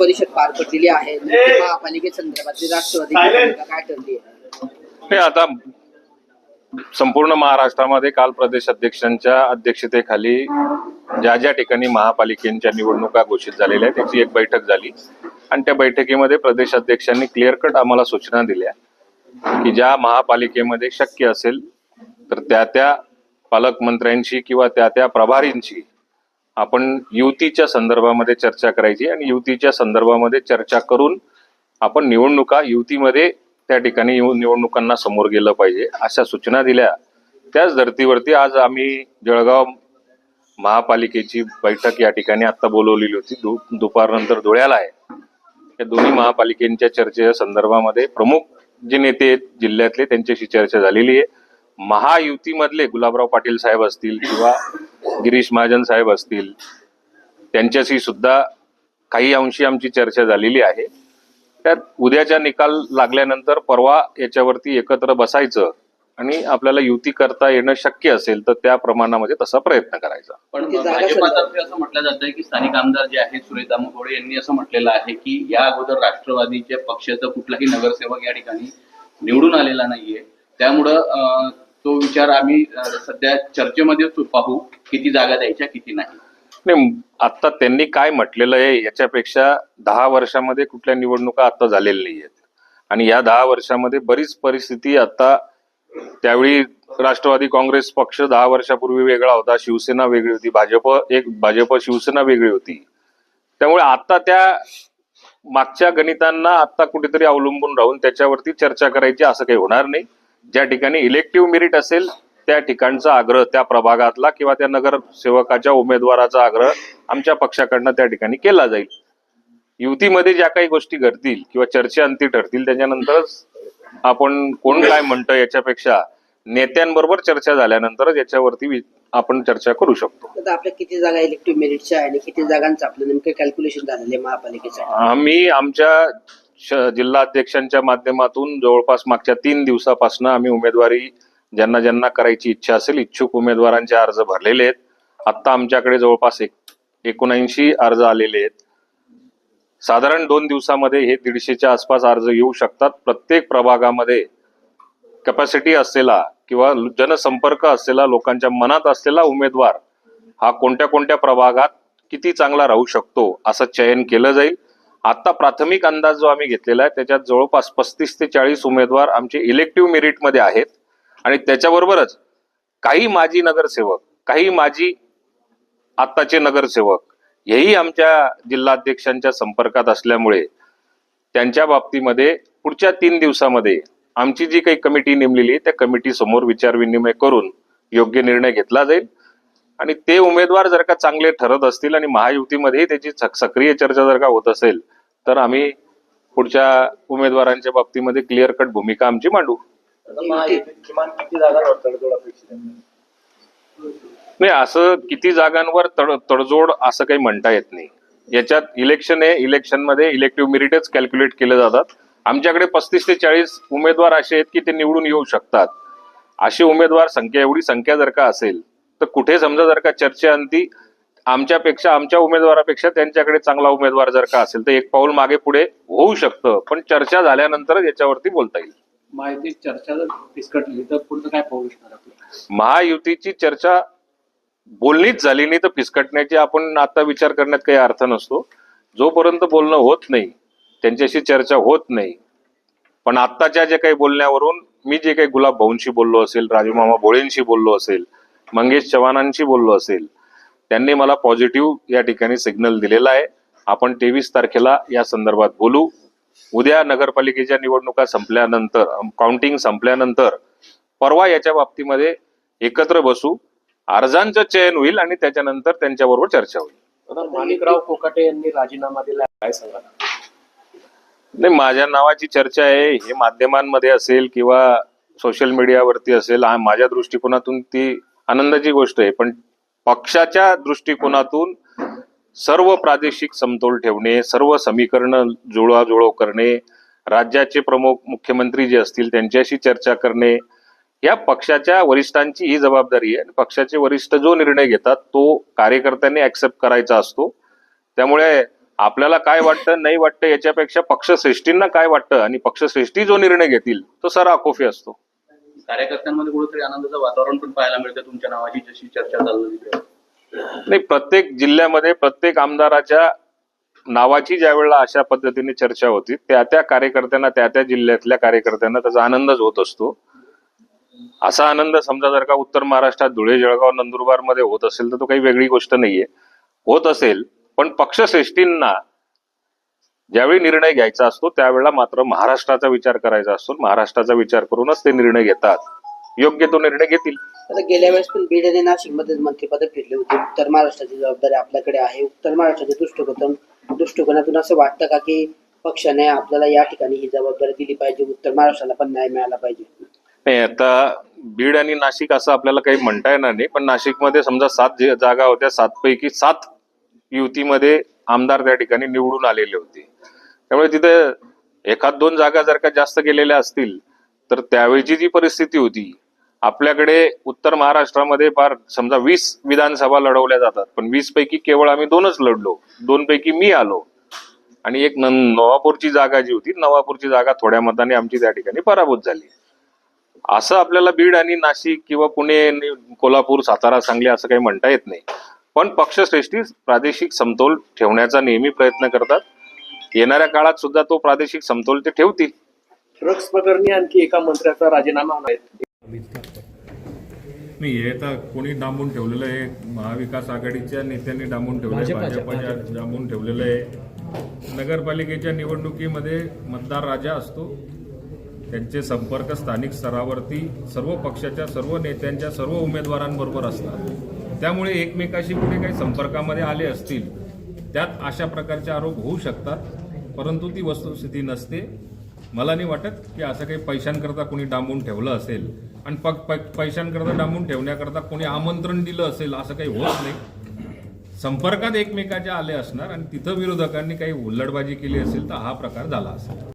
परिषद पार पडलेली आहे. महापालिकेसंदर्भातली राष्ट्रवादी भूमिका काय ठरली आहे? आता संपूर्ण महाराष्ट्रामध्ये काल प्रदेश अध्यक्षांच्या अध्यक्षतेखाली ज्या ज्या ठिकाणी महापालिकेच्या निवडणुका घोषित झालेल्या आहेत त्याची एक बैठक झाली आणि त्या बैठकीमध्ये प्रदेश अध्यक्षांनी क्लिअर कट आम्हाला सूचना दिल्या की ज्या महापालिकेमध्ये शक्य असेल तर त्या पालकमंत्र्यांशी किंवा त्या प्रभारींची आपण युतीच्या संदर्भामध्ये चर्चा करायची आणि युतीच्या संदर्भामध्ये चर्चा करून आपण निवडणुका युतीमध्ये त्या ठिकाणी निवडणुकांना समोर गेलं पाहिजे अशा सूचना दिल्या. त्याच धर्तीवरती आज आम्ही जळगाव महापालिकेची बैठक या ठिकाणी आता बोलवलेली होती. दुपारनंतर धुळ्याला आहे. या दोन्ही महापालिकेच्या चर्चेच्या संदर्भामध्ये प्रमुख जे नेते आहेत जिल्ह्यातले त्यांच्याशी चर्चा झालेली आहे. महायुतीमधले गुलाबराव पाटील साहेब असतील किंवा गिरीश महाजन साहेब असतील त्यांच्याशी सुद्धा काही अंशी आमची चर्चा झालेली आहे. त्यात उद्याचा निकाल लागल्यानंतर परवा याच्यावरती एकत्र बसायचं आणि आपल्याला युती करता येणं शक्य असेल तर त्या प्रमाणामध्ये तसा प्रयत्न करायचा. पण भाजपातर्फे असं म्हटलं जातंय की स्थानिक आमदार जे आहेत सुरेश दामोदर यांनी असं म्हटलेलं आहे की या अगोदर राष्ट्रवादीच्या पक्षाचा कुठलाही नगरसेवक या ठिकाणी निवडून आलेला नाहीये, त्यामुळं तो विचार आम्ही सध्या चर्चेमध्ये पाहू किती जागा द्यायच्या किती नाही. आता त्यांनी काय म्हटलेलं आहे याच्यापेक्षा 10 वर्षामध्ये कुठल्या निवडणुका आता झालेल्या नाही आहेत आणि या 10 वर्षामध्ये बरीच परिस्थिती आता त्यावेळी राष्ट्रवादी काँग्रेस पक्ष 10 वर्षापूर्वी वेगळा होता, शिवसेना वेगळी होती, भाजप शिवसेना वेगळी होती. त्यामुळे आता त्या मागच्या गणितांना आता कुठेतरी अवलंबून राहून त्याच्यावरती चर्चा करायची असं काही होणार नाही. ज्या ठिकाणी इलेक्टिव्ह मेरिट असेल त्या ठिकाणचा आग्रह त्या प्रभागातला किंवा त्या नगरसेवकाच्या उमेदवाराचा आग्रह आमच्या पक्षाकडनं त्या ठिकाणी केला जाईल. युतीमध्ये ज्या काही गोष्टी घडतील किंवा चर्चेअंती ठरतील त्याच्यानंतरच आपण कोण काय म्हणतं याच्यापेक्षा नेत्यांबरोबर चर्चा झाल्यानंतरच याच्यावरती आपण चर्चा करू शकतो. आता आपल्या किती जागा इलेक्टिव्ह मेरिटच्या आणि किती जागांचं आपलं नेमकं कॅल्क्युलेशन झालेलं आहे महापालिकेचं? आम्ही आमच्या जिल्हा अध्यक्षांच्या माध्यमातून जवळपास मागच्या 3 दिवसापासून आम्ही उमेदवारी ज्यांना करायची इच्छा असेल इच्छुक उमेदवारांचे अर्ज भरलेले आहेत. आता आमच्याकडे जवळपास 79 अर्ज आलेले आहेत. साधारण 2 दिवसामध्ये हे 150च्या आसपास अर्ज येऊ शकतात. प्रत्येक प्रभागामध्ये कॅपॅसिटी असलेला किंवा जनसंपर्क असलेला लोकांच्या मनात असलेला उमेदवार हा कोणत्या कोणत्या प्रभागात किती चांगला राहू शकतो असं चयन केलं जाईल. आता प्राथमिक अंदाज जो आम्ही घेतलेला आहे त्याच्यात जवळपास 35 ते 40 उमेदवार आमचे इलेक्टिव्ह मेरिटमध्ये आहेत आणि त्याच्याबरोबरच काही माजी नगरसेवक काही माजी आत्ताचे नगरसेवक हेही आमच्या जिल्हाध्यक्षांच्या संपर्कात असल्यामुळे त्यांच्या बाबतीमध्ये पुढच्या 3 दिवसामध्ये आमची जी काही कमिटी नेमलेली आहे त्या कमिटी समोर विचारविनिमय करून योग्य निर्णय घेतला जाईल आणि ते उमेदवार जर का चांगले ठरत असतील आणि महायुतीमध्ये त्याची सक्रिय चर्चा जर का होत असेल तर आम्ही पुढच्या उमेदवारांच्या बाबतीमध्ये क्लिअर कट भूमिका आमची मांडू. किमान किती जागांवर तडजोड अपेक्षित आहे? नाही, असं किती जागांवर तडजोड असं काही म्हणता येत नाही. याच्यात इलेक्शन आहे, इलेक्शनमध्ये इलेक्टिव्ह मेरिटच कॅल्क्युलेट केले जातात. आमच्याकडे 35 ते 40 उमेदवार असे आहेत की ते निवडून येऊ शकतात. अशी उमेदवार एवढी संख्या जर का असेल तर कुठे समजा जर का चर्चेअंती आमच्या उमेदवारापेक्षा त्यांच्याकडे चांगला उमेदवार जर का असेल तर एक पाऊल मागे पुढे होऊ शकतं. पण चर्चा झाल्यानंतर याच्यावरती बोलता येईल. महायुती चर्चा जर फिसकटली तर पुढचं काय पाहू शकणार आपलं? महायुतीची चर्चा बोलणीच झाली नाही तर फिसकटण्याची आपण आता विचार करण्यात काही अर्थ नसतो. जोपर्यंत बोलणं होत नाही त्यांच्याशी चर्चा होत नाही. पण आत्ताच्या जे काही बोलण्यावरून मी जे काही गुलाब भाऊंशी बोललो असेल, राजूमामा भोळेंशी बोललो असेल, मंगेश चव्हाणांशी बोललो असेल, त्यांनी मला पॉझिटिव्ह या ठिकाणी सिग्नल दिलेला आहे. आपण 23 तारखेला या संदर्भात बोलू. उद्या नगरपालिकेच्या निवडणुका संपल्यानंतर काउंटिंग संपल्यानंतर परवा याच्या बाबतीमध्ये एकत्र बसू, अर्जांचं चयन होईल आणि त्याच्यानंतर त्यांच्याबरोबर चर्चा होईल. माणिकराव कोकाटे यांनी राजीनामा दिला, काय सांगा? नाही, माझ्या नावाची चर्चा आहे हे माध्यमांमध्ये असेल किंवा सोशल मीडियावरती असेल, माझ्या दृष्टिकोनातून ती आनंदाची गोष्ट आहे. पण पक्षाच्या दृष्टिकोनातून सर्व प्रादेशिक समतोल ठेवणे, सर्व समीकरण जुळवाजुळव करणे, राज्याचे प्रमुख मुख्यमंत्री जे असतील त्यांच्याशी चर्चा करणे, या पक्षाच्या वरिष्ठांची ही जबाबदारी आहे. पक्षाचे वरिष्ठ जो निर्णय घेतात तो कार्यकर्त्यांनी ऍक्सेप्ट करायचा असतो. त्यामुळे आपल्याला काय वाटतं नाही वाटतं याच्यापेक्षा पक्षश्रेष्ठींना काय वाटतं आणि पक्षश्रेष्ठी जो निर्णय घेतील तो सराकोफी असतो. कार्यकर्त्यांमध्ये कुठेतरी आनंदाचं वातावरण पण पाहायला मिळतं तुमच्या नावाची जशी चर्चा चालू होती. नाही, प्रत्येक जिल्ह्यामध्ये प्रत्येक आमदाराच्या नावाची ज्या वेळेला अशा पद्धतीने चर्चा होती त्या त्या कार्यकर्त्यांना त्या त्या जिल्ह्यातल्या कार्यकर्त्यांना त्याचा आनंदच होत असतो. असा आनंद समजा जर का उत्तर महाराष्ट्रात धुळे, जळगाव, नंदुरबार मध्ये होत असेल तर तो काही वेगळी गोष्ट नाहीये. होत असेल, पण पक्षश्रेष्ठींना ज्यावेळी निर्णय घ्यायचा असतो त्यावेळेला मात्र महाराष्ट्राचा विचार करायचा असतो. महाराष्ट्राचा विचार करूनच ते निर्णय घेतात. योग्य तो निर्णय घेतील. आता गेल्या वेळेस पण बीड आणि नाशिकमध्ये मंत्रिपद फिरले होते. उत्तर महाराष्ट्राची जबाबदारी आपल्याकडे आहे. उत्तर महाराष्ट्राच्या दृष्टिकोनातून असं वाटतं का की पक्षाने आपल्याला या ठिकाणी ही जबाबदारी दिली पाहिजे, उत्तर महाराष्ट्राला पण न्याय मिळाला पाहिजे? नाही, आता बीड आणि नाशिक असं आपल्याला काही म्हणता येणार नाही, पण नाशिकमध्ये समजा 7 जागा होत्या, 7 पैकी 7 युतीमध्ये आमदार त्या ठिकाणी निवडून आलेले होते. त्यामुळे तिथे 1-2 जागा जर का जास्त गेलेल्या असतील तर त्यावेळची जी परिस्थिती होती, आपल्याकडे उत्तर महाराष्ट्रामध्ये फार समजा 20 विधानसभा लढवल्या जातात, पण 20 पैकी केवळ आम्ही 2च लढलो. 2 पैकी मी आलो आणि एक नवापूरची जागा जी होती, नवापूरची जागा थोड्या मताने आमची त्या ठिकाणी पराभूत झाली. असं आपल्याला बीड आणि नाशिक किंवा पुणे, कोल्हापूर, सातारा, सांगली असं काही म्हणता येत नाही. पण पक्षश्रेष्ठी प्रादेशिक समतोल ठेवण्याचा नेहमी प्रयत्न करतात. येणाऱ्या काळात सुद्धा तो प्रादेशिक समतोल ते ठेवतील. ड्रग्ज प्रकरणी आणखी एका मंत्र्याचा राजीनामा होणार आहे. नाही, हे तर कोणी डांबून ठेवलेलं आहे. महाविकास आघाडीच्या नेत्यांनी डांबून ठेवलेलं आहे, भाजपच्या डांबून ठेवलेलं आहे. नगरपालिकेच्या निवडणुकीमध्ये मतदार राजा असतो. त्यांचे संपर्क स्थानिक स्तरावरती सर्व पक्षाच्या, सर्व नेत्यांच्या, सर्व उमेदवारांबरोबर असतात. त्यामुळे एकमेकाशी कुठे काही संपर्कामध्ये आले असतील त्यात अशा प्रकारचे आरोप होऊ शकतात, परंतु ती वस्तुस्थिती नसते. मला नाही वाटत की असं काही पैशांकरता कोणी डांबून ठेवलं असेल आणि पैशांकरता डांबून ठेवण्याकरता कोणी आमंत्रण दिलं असेल असं काही होत नाही. संपर्कात एकमेकाच्या आले असणार आणि तिथं विरोधकांनी काही हुल्लडबाजी केली असेल तर हा प्रकार झाला असेल.